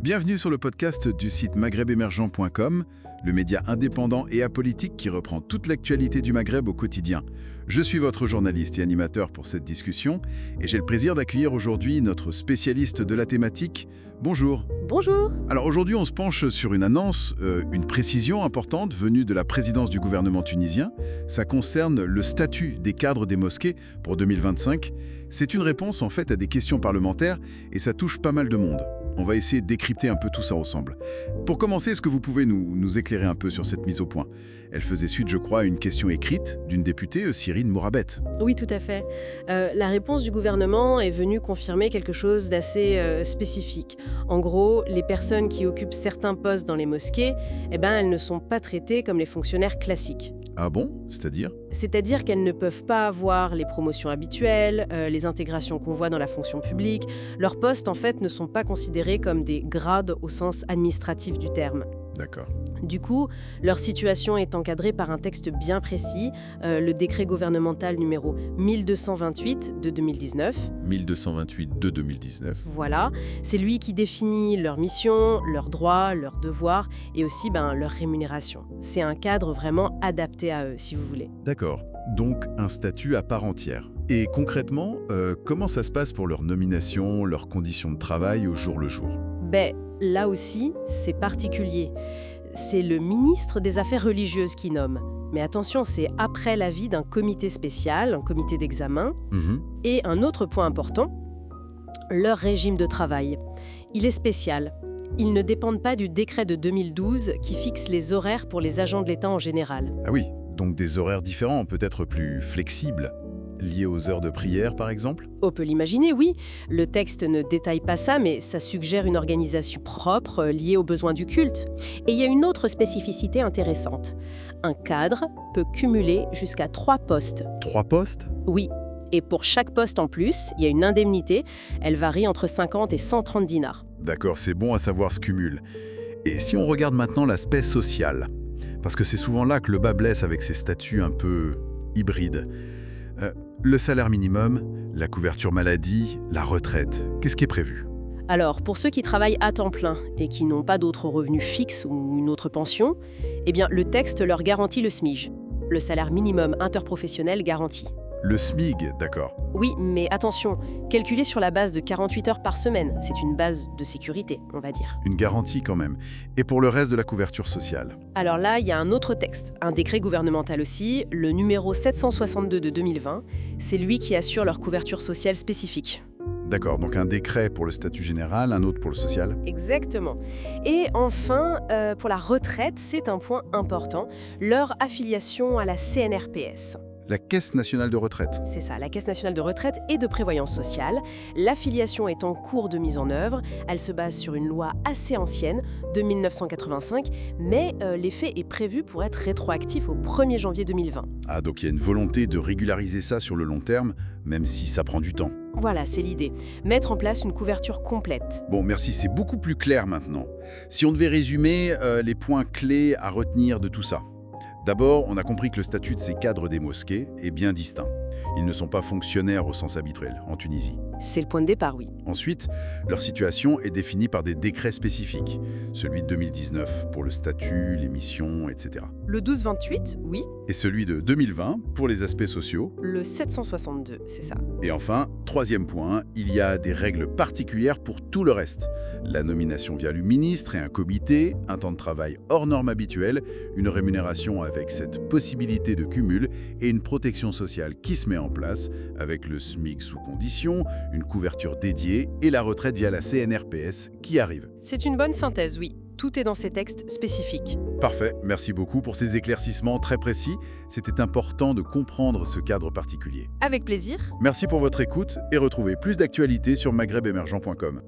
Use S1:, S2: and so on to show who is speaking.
S1: Bienvenue sur le podcast du site maghrebemergent.com, le média indépendant et apolitique qui reprend toute l'actualité du Maghreb au quotidien. Je suis votre journaliste et animateur pour cette discussion et j'ai le plaisir d'accueillir aujourd'hui notre spécialiste de la thématique. Bonjour.
S2: Bonjour.
S1: Alors aujourd'hui, on se penche sur une annonce, une précision importante venue de la présidence du gouvernement tunisien. Ça concerne le statut des cadres des mosquées pour 2025. C'est une réponse en fait à des questions parlementaires et ça touche pas mal de monde. On va essayer de décrypter un peu tout ça ensemble. Pour commencer, est-ce que vous pouvez nous éclairer un peu sur cette mise au point? Elle faisait suite, je crois, à une question écrite d'une députée, Cyrine Morabet.
S2: Oui, tout à fait. La réponse du gouvernement est venue confirmer quelque chose d'assez spécifique. En gros, les personnes qui occupent certains postes dans les mosquées, elles ne sont pas traitées comme les fonctionnaires classiques.
S1: Ah bon? C'est-à-dire?
S2: C'est-à-dire qu'elles ne peuvent pas avoir les promotions habituelles, les intégrations qu'on voit dans la fonction publique. Leurs postes, en fait, ne sont pas considérés comme des grades au sens administratif du terme.
S1: D'accord.
S2: Du coup, leur situation est encadrée par un texte bien précis, le décret gouvernemental numéro 1228 de 2019.
S1: 1228 de 2019.
S2: Voilà, c'est lui qui définit leurs missions, leurs droits, leurs devoirs et aussi leur rémunération. C'est un cadre vraiment adapté à eux, si vous voulez.
S1: D'accord. Donc un statut à part entière. Et concrètement, comment ça se passe pour leur nomination, leurs conditions de travail au jour le jour?
S2: Là aussi, c'est particulier. C'est le ministre des Affaires religieuses qui nomme. Mais attention, c'est après l'avis d'un comité spécial, un comité d'examen. Et un autre point important, leur régime de travail. Il est spécial. Ils ne dépendent pas du décret de 2012 qui fixe les horaires pour les agents de l'État en général.
S1: Ah oui, donc des horaires différents, peut-être plus flexibles, liés aux heures de prière par exemple?
S2: On peut l'imaginer, oui. Le texte ne détaille pas ça, mais ça suggère une organisation propre liée aux besoins du culte. Et il y a une autre spécificité intéressante. Un cadre peut cumuler jusqu'à 3 postes.
S1: 3 postes?
S2: Oui. Et pour chaque poste en plus, il y a une indemnité. Elle varie entre 50 et 130 dinars.
S1: D'accord, c'est bon à savoir ce cumul. Et si on regarde maintenant l'aspect social, parce que c'est souvent là que le bas blesse avec ces statuts un peu hybrides. Le salaire minimum, la couverture maladie, la retraite, qu'est-ce qui est prévu?
S2: Alors, pour ceux qui travaillent à temps plein et qui n'ont pas d'autres revenus fixes ou une autre pension, le texte leur garantit le SMIG, le salaire minimum interprofessionnel garanti.
S1: Le SMIG, d'accord.
S2: Oui, mais attention, calculé sur la base de 48 heures par semaine, c'est une base de sécurité, on va dire.
S1: Une garantie quand même. Et pour le reste de la couverture sociale?
S2: Alors là, il y a un autre texte, un décret gouvernemental aussi, le numéro 762 de 2020. C'est lui qui assure leur couverture sociale spécifique.
S1: D'accord, donc un décret pour le statut général, un autre pour le social?
S2: Exactement. Et enfin, pour la retraite, c'est un point important, leur affiliation à la CNRPS.
S1: La Caisse nationale de retraite.
S2: C'est ça, la Caisse nationale de retraite et de prévoyance sociale. L'affiliation est en cours de mise en œuvre. Elle se base sur une loi assez ancienne, de 1985, mais l'effet est prévu pour être rétroactif au 1er janvier 2020.
S1: Ah, donc il y a une volonté de régulariser ça sur le long terme, même si ça prend du temps.
S2: Voilà, c'est l'idée. Mettre en place une couverture complète.
S1: Bon, merci, c'est beaucoup plus clair maintenant. Si on devait résumer les points clés à retenir de tout ça. D'abord, on a compris que le statut de ces cadres des mosquées est bien distinct. Ils ne sont pas fonctionnaires au sens habituel en Tunisie.
S2: C'est le point de départ, oui.
S1: Ensuite, leur situation est définie par des décrets spécifiques. Celui de 2019 pour le statut, les missions, etc.
S2: Le 1228, oui.
S1: Et celui de 2020 pour les aspects sociaux.
S2: Le 762, c'est ça.
S1: Et enfin, troisième point, il y a des règles particulières pour tout le reste. La nomination via le ministre et un comité, un temps de travail hors norme habituelle, une rémunération avec cette possibilité de cumul et une protection sociale qui se met en place avec le SMIC sous condition, une couverture dédiée et la retraite via la CNRPS qui arrive.
S2: C'est une bonne synthèse, oui. Tout est dans ces textes spécifiques.
S1: Parfait, merci beaucoup pour ces éclaircissements très précis. C'était important de comprendre ce cadre particulier.
S2: Avec plaisir.
S1: Merci pour votre écoute et retrouvez plus d'actualités sur maghrebemergent.com.